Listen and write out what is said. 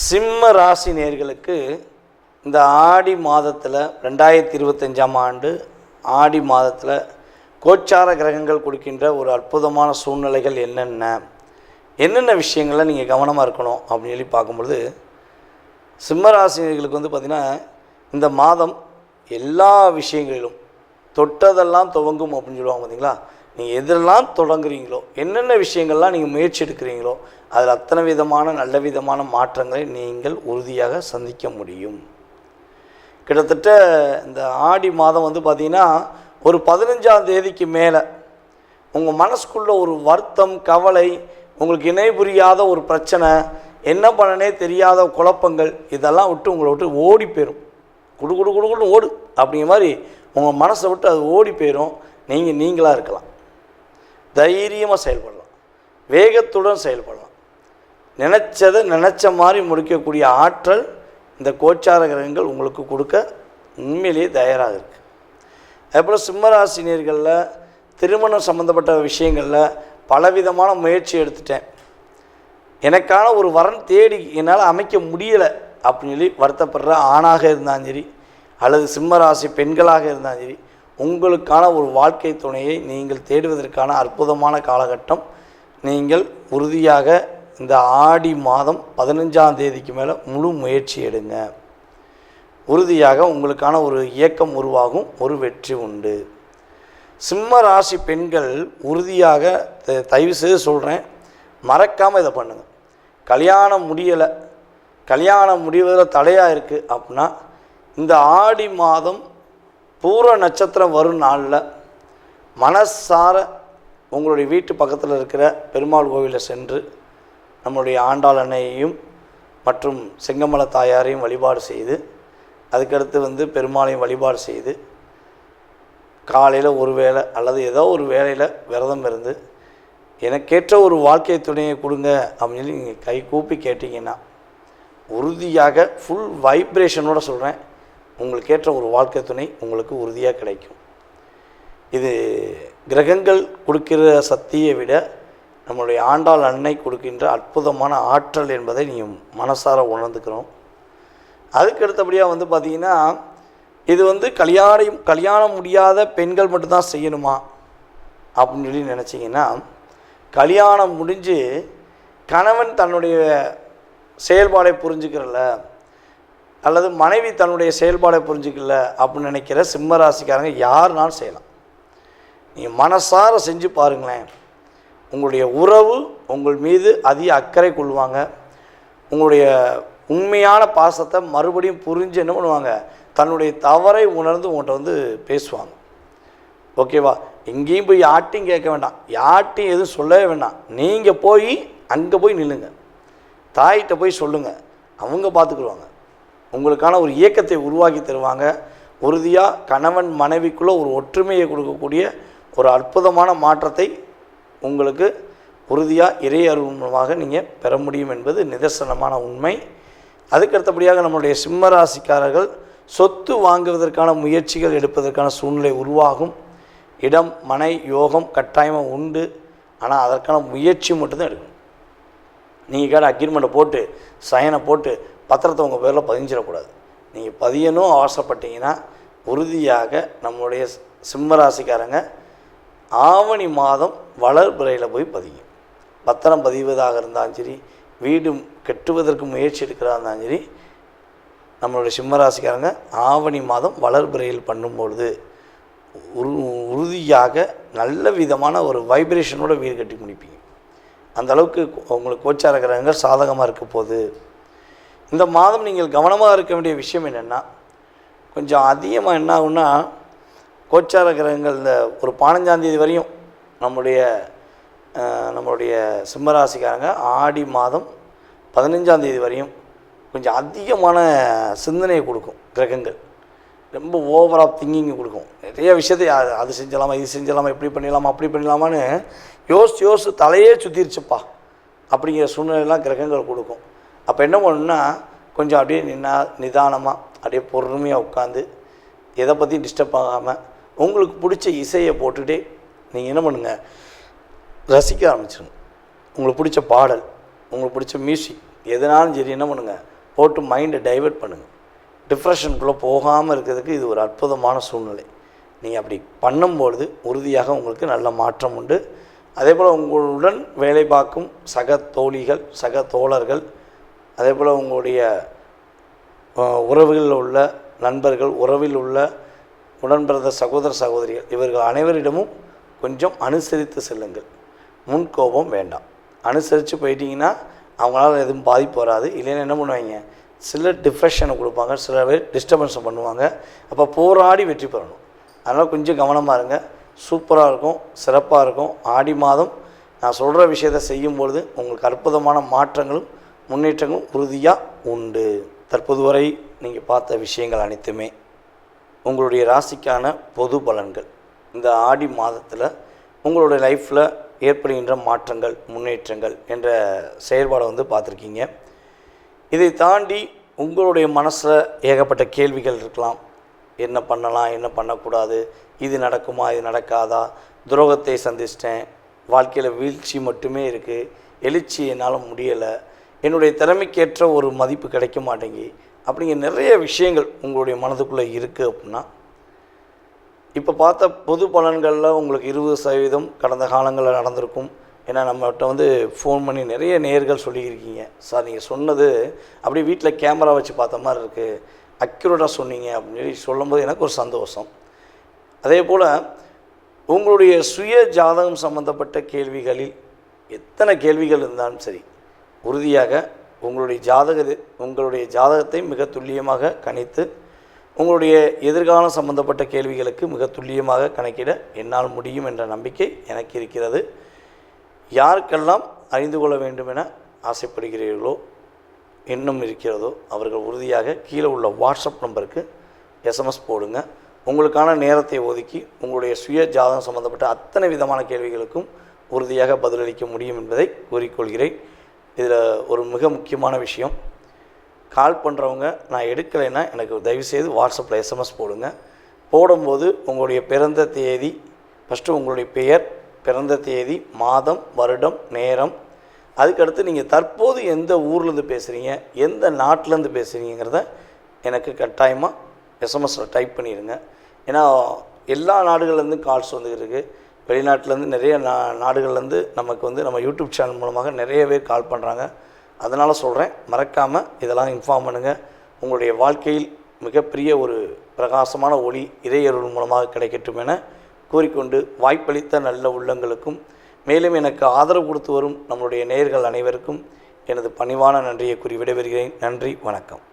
சிம்ம ராசி நேயர்களுக்கு இந்த ஆடி மாதத்தில் 2025ஆம் ஆண்டு ஆடி மாதத்தில் கோச்சார கிரகங்கள் கொடுக்கின்ற ஒரு அற்புதமான சூழ்நிலைகள் என்னென்ன விஷயங்களை நீங்கள் கவனமாக இருக்கணும் அப்படின்னு சொல்லி பார்க்கும்பொழுது, சிம்ம ராசினியர்களுக்கு வந்து பார்த்திங்கன்னா இந்த மாதம் எல்லா விஷயங்களிலும் தொட்டதெல்லாம் துவங்கும் அப்படின்னு சொல்லுவாங்க. பார்த்திங்களா, நீங்கள் எதெல்லாம் தொடங்குறீங்களோ, என்னென்ன விஷயங்கள்லாம் நீங்கள் முயற்சி எடுக்கிறீங்களோ, அதில் அத்தனை விதமான நல்ல விதமான மாற்றங்களை நீங்கள் உறுதியாக சந்திக்க முடியும். கிட்டத்தட்ட இந்த ஆடி மாதம் வந்து பார்த்திங்கன்னா ஒரு 15ஆம் தேதிக்கு மேலே உங்கள் மனசுக்குள்ள ஒரு வருத்தம், கவலை, உங்களுக்கு இணை புரியாத ஒரு பிரச்சனை, என்ன பண்ணனே தெரியாத குழப்பங்கள், இதெல்லாம் விட்டு உங்களை விட்டு ஓடி போயிடும். குடுன்னு ஓடு அப்படிங்கிற மாதிரி உங்கள் மனசை விட்டு அது ஓடி போயிடும். நீங்களாக இருக்கலாம், தைரியமாக செயல்படலாம், வேகத்துடன் செயல்படலாம், நினச்சதை நினச்ச மாதிரி முடிக்கக்கூடிய ஆற்றல் இந்த கோச்சார கிரகங்கள் உங்களுக்கு கொடுக்க உண்மையிலேயே தயாராக இருக்குது. அதுபோல் சிம்மராசினியர்களில் திருமணம் சம்மந்தப்பட்ட விஷயங்களில் பலவிதமான முயற்சி எடுத்துட்டேன், எனக்கான ஒரு வரன் தேடி என்னால் அமைக்க முடியலை அப்படின்னு சொல்லி வருத்தப்படுற ஆணாக இருந்தாலும் சரி, அல்லது சிம்மராசி பெண்களாக இருந்தாலும் சரி, உங்களுக்கான ஒரு வாழ்க்கை துணையை நீங்கள் தேடுவதற்கான அற்புதமான காலகட்டம். நீங்கள் உறுதியாக இந்த ஆடி மாதம் 15ஆம் தேதிக்கு மேலே முழு முயற்சி எடுங்க. உறுதியாக உங்களுக்கான ஒரு இயக்கம் உருவாகும், ஒரு வெற்றி உண்டு. சிம்ம ராசி பெண்கள் உறுதியாக தயவு செய்து சொல்கிறேன், மறக்காமல் இதை பண்ணுங்கள். கல்யாணம் முடியலை, கல்யாணம் முடிவதில் தடையாக இருக்குது அப்படின்னா இந்த ஆடி மாதம் பூர நட்சத்திரம் வரும் நாளில் மனசார உங்களுடைய வீட்டு பக்கத்தில் இருக்கிற பெருமாள் கோவிலில் சென்று நம்முடைய ஆண்டாள் அன்னையையும் மற்றும் செங்கமல தாயாரையும் வழிபாடு செய்து, அதுக்கடுத்து வந்து பெருமாளையும் வழிபாடு செய்து, காலையில் ஒரு வேளை அல்லது ஏதோ ஒரு வேளையில் விரதம் இருந்து எனக்கேற்ற ஒரு வாழ்க்கை துணையை கொடுங்க அப்படின்னு சொல்லி நீங்கள் கை கூப்பி கேட்டிங்கன்னா உறுதியாக ஃபுல் வைப்ரேஷனோடு சொல்கிறேன், உங்களுக்கு ஏற்ற ஒரு வாழ்க்கை துணை உங்களுக்கு உறுதியாக கிடைக்கும். இது கிரகங்கள் கொடுக்கிற சக்தியை விட நம்மளுடைய ஆண்டாள் அன்னை கொடுக்கின்ற அற்புதமான ஆற்றல் என்பதை நீங்கள் மனசார உணர்ந்துக்கிறோம். அதுக்கு அடுத்தபடியாக வந்து பார்த்திங்கன்னா இது வந்து கல்யாணம் முடியாத பெண்கள் மட்டும்தான் செய்யணுமா அப்படின்னு சொல்லி நினச்சிங்கன்னா, கல்யாணம் முடிஞ்சு கணவன் தன்னுடைய செயல்பாடை புரிஞ்சுக்கிறல அல்லது மனைவி தன்னுடைய செயல்பாடை புரிஞ்சுக்கல அப்படின்னு நினைக்கிற சிம்மராசிக்காரங்க யாருனாலும் செய்யலாம். நீங்கள் மனசார செஞ்சு பாருங்களேன், உங்களுடைய உறவு உங்கள் மீது அதிக அக்கறை கொள்வாங்க. உங்களுடைய உண்மையான பாசத்தை மறுபடியும் புரிஞ்சு என்ன பண்ணுவாங்க, தன்னுடைய தவறை உணர்ந்து உங்கள்கிட்ட வந்து பேசுவாங்க. ஓகேவா, எங்கேயும் போய் யார்ட்டையும் கேட்க வேண்டாம், யார்ட்டையும் எதுவும் சொல்லவே வேண்டாம். நீங்கள் போய் அங்கே போய் நில்லுங்க, தாயிட்ட போய் சொல்லுங்கள், அவங்க பார்த்துக்குருவாங்க. உங்களுக்கான ஒரு இயக்கத்தை உருவாக்கி தருவாங்க. உறுதியாக கணவன் மனைவிக்குள்ளே ஒரு ஒற்றுமையை கொடுக்கக்கூடிய ஒரு அற்புதமான மாற்றத்தை உங்களுக்கு உறுதியாக இறை அருள் மூலமாக நீங்கள் பெற முடியும் என்பது நிதர்சனமான உண்மை. அதுக்கடுத்தபடியாக நம்முடைய சிம்மராசிக்காரர்கள் சொத்து வாங்குவதற்கான முயற்சிகள் எடுப்பதற்கான சூழ்நிலை உருவாகும். இடம் மனை யோகம் கட்டாயமாக உண்டு, ஆனால் அதற்கான முயற்சி மட்டும்தான் எடுக்கணும். நீங்கள் கேட்ட அக்ரிமெண்ட்டை போட்டு சயனை போட்டு பத்திரத்தை உங்கள் பேரில் பதிஞ்சிடக்கூடாது. நீங்கள் பதியணும் அவசரப்பட்டீங்கன்னா உறுதியாக நம்மளுடைய சிம்மராசிக்காரங்க ஆவணி மாதம் வளர்பிறையில் போய் பதியும். பத்திரம் பதிவதாக இருந்தாலும் சரி, வீடு கட்டுவதற்கு முயற்சி எடுக்கிறதா இருந்தாலும் சரி, நம்மளுடைய சிம்மராசிக்காரங்க ஆவணி மாதம் வளர்பிறையில் பண்ணும்பொழுது உறுதியாக நல்ல விதமான ஒரு வைப்ரேஷனோட வீடு கட்டி முடிப்பீங்க. அந்த அளவுக்கு உங்களுக்கு கோச்சார கிரகங்கள் சாதகமாக இருக்க போது. இந்த மாதம் நீங்கள் கவனமாக இருக்க வேண்டிய விஷயம் என்னென்னா, கொஞ்சம் அதிகமாக என்ன ஆகுன்னா, கோச்சார கிரகங்கள் இந்த ஒரு 15ஆம் தேதி வரையும் நம்மளுடைய சிம்மராசிக்காரங்க ஆடி மாதம் 15ஆம் தேதி வரையும் கொஞ்சம் அதிகமான சிந்தனையை கொடுக்கும். கிரகங்கள் ரொம்ப ஓவர் ஆஃப் திங்கிங்கை கொடுக்கும். நிறைய விஷயத்தை அது செஞ்சலாமா, இது செஞ்சலாமா, இப்படி பண்ணிடலாமா, அப்படி பண்ணிடலாமான்னு யோசித்து தலையே சுற்றிருச்சுப்பா அப்படிங்கிற சூழ்நிலையெல்லாம் கிரகங்கள் கொடுக்கும். அப்போ என்ன பண்ணணுன்னா, கொஞ்சம் அப்படியே நிதானமாக அப்படியே பொறுமையாக உட்காந்து எதை பற்றியும் டிஸ்டர்ப் ஆகாமல் உங்களுக்கு பிடிச்ச இசையை போட்டுகிட்டே நீங்கள் என்ன பண்ணுங்கள், ரசிக்க ஆரம்பிச்சிடுங்க. உங்களுக்கு பிடிச்ச பாடல், உங்களுக்கு பிடிச்ச மியூசிக் எதனாலும் சரி என்ன பண்ணுங்கள், போட்டு மைண்டை டைவர்ட் பண்ணுங்கள். டிப்ரெஷனுக்குள்ளே போகாமல் இருக்கிறதுக்கு இது ஒரு அற்புதமான சூழ்நிலை. நீங்கள் அப்படி பண்ணும்பொழுது உறுதியாக உங்களுக்கு நல்ல மாற்றம் உண்டு. அதே போல் உங்களுடன் வேலை பார்க்கும் சக தோழிகள், சக தோழர்கள், அதே போல் உங்களுடைய உறவுகளில் உள்ள நண்பர்கள், உறவில் உள்ள உடன்பிறந்த சகோதர சகோதரிகள், இவர்கள் அனைவரிடமும் கொஞ்சம் அனுசரித்து செல்லுங்கள். முன்கோபம் வேண்டாம். அனுசரித்து போயிட்டீங்கன்னா அவங்களால எதுவும் பாதிப்பு வராது. இல்லைன்னா என்ன பண்ணுவாங்க, சில டிப்ரெஷனை கொடுப்பாங்க, சில பேர் டிஸ்டர்பன்ஸை பண்ணுவாங்க. அப்போ போராடி வெற்றி பெறணும். அதனால் கொஞ்சம் கவனமாக இருங்க. சூப்பராக இருக்கும், சிறப்பாக இருக்கும். ஆடி மாதம் நான் சொல்கிற விஷயத்தை செய்யும்பொழுது உங்களுக்கு அற்புதமான மாற்றங்களும் முன்னேற்றங்களும் உறுதியாக உண்டு. தற்போது வரை நீங்கள் பார்த்த விஷயங்கள் அனைத்துமே உங்களுடைய ராசிக்கான பொது பலன்கள். இந்த ஆடி மாதத்தில் உங்களுடைய லைஃப்பில் ஏற்படுகின்ற மாற்றங்கள், முன்னேற்றங்கள் என்ற செயல்பாடை பார்த்துருக்கீங்க. இதை தாண்டி உங்களுடைய மனசில் ஏகப்பட்ட கேள்விகள் இருக்கலாம். என்ன பண்ணலாம், என்ன பண்ணக்கூடாது, இது நடக்குமா, இது நடக்காதா, துரோகத்தை சந்திச்சிட்டேன், வாழ்க்கையில் வீழ்ச்சி மட்டுமே இருக்குது, எழுச்சி என்னால் முடியலை, என்னுடைய திறமைக்கேற்ற ஒரு மதிப்பு கிடைக்க மாட்டேங்கி, அப்படிங்கிற நிறைய விஷயங்கள் உங்களுடைய மனதுக்குள்ளே இருக்குது. அப்படின்னா இப்போ பார்த்த பொது பலன்களில் உங்களுக்கு 20% கடந்த காலங்களில் நடந்திருக்கும். ஏன்னா நம்மகிட்ட ஃபோன் பண்ணி நிறைய நேயர்கள் சொல்லியிருக்கீங்க, சார் நீங்கள் சொன்னது அப்படியே வீட்டில் கேமரா வச்சு பார்த்த மாதிரி இருக்குது, அக்யூரேட்டாக சொன்னீங்க அப்படின்னு சொல்லி சொல்லும்போது எனக்கு ஒரு சந்தோஷம். அதே போல் உங்களுடைய சுய ஜாதகம் சம்பந்தப்பட்ட கேள்விகளில் எத்தனை கேள்விகள் இருந்தாலும் சரி, உறுதியாக உங்களுடைய ஜாதகத்தை மிக துல்லியமாக கணித்து உங்களுடைய எதிர்காலம் சம்பந்தப்பட்ட கேள்விகளுக்கு மிக துல்லியமாக கணக்கிட என்னால் முடியும் என்ற நம்பிக்கை எனக்கு இருக்கிறது. யாருக்கெல்லாம் அறிந்து கொள்ள வேண்டும் என ஆசைப்படுகிறீர்களோ, இன்னும் இருக்கிறதோ, அவர்கள் உறுதியாக கீழே உள்ள வாட்ஸ்அப் நம்பருக்கு எஸ்எம்எஸ் போடுங்க. உங்களுக்கான நேரத்தை ஒதுக்கி உங்களுடைய சுய ஜாதகம் சம்பந்தப்பட்ட அத்தனை விதமான கேள்விகளுக்கும் உறுதியாக பதிலளிக்க முடியும் என்பதை கூறிக்கொள்கிறேன். இதில் ஒரு மிக முக்கியமான விஷயம், கால் பண்ணுறவங்க நான் எடுக்கலைன்னா எனக்கு தயவுசெய்து வாட்ஸ்அப்பில் எஸ்எம்எஸ் போடுங்க. போடும்போது உங்களுடைய பிறந்த தேதி, ஃபஸ்ட்டு உங்களுடைய பெயர், பிறந்த தேதி, மாதம், வருடம், நேரம், அதுக்கடுத்து நீங்கள் தற்போது எந்த ஊர்லேருந்து பேசுகிறீங்க, எந்த நாட்டிலேருந்து பேசுகிறீங்கிறத எனக்கு கட்டாயமாக எஸ்எம்எஸில் டைப் பண்ணிடுங்க. ஏன்னா எல்லா நாடுகள்லேருந்து கால்ஸ் வந்துருக்கு. வெளிநாட்டிலேருந்து நிறைய நாடுகள்லேருந்து நமக்கு நம்ம யூடியூப் சேனல் மூலமாக நிறைய பேர் கால் பண்ணுறாங்க. அதனால் சொல்கிறேன், மறக்காமல் இதெல்லாம் இன்ஃபார்ம் பண்ணுங்கள். உங்களுடைய வாழ்க்கையில் மிகப்பெரிய ஒரு பிரகாசமான ஒளி இறையருள் மூலமாக கிடைக்கட்டும் என கூறிக்கொண்டு, வாய்ப்பளித்த நல்ல உள்ளங்களுக்கும் மேலும் எனக்கு ஆதரவு கொடுத்து வரும் நம்மளுடைய நேயர்கள் அனைவருக்கும் எனது பணிவான நன்றியை கூறி விடைபெறுகிறேன். நன்றி, வணக்கம்.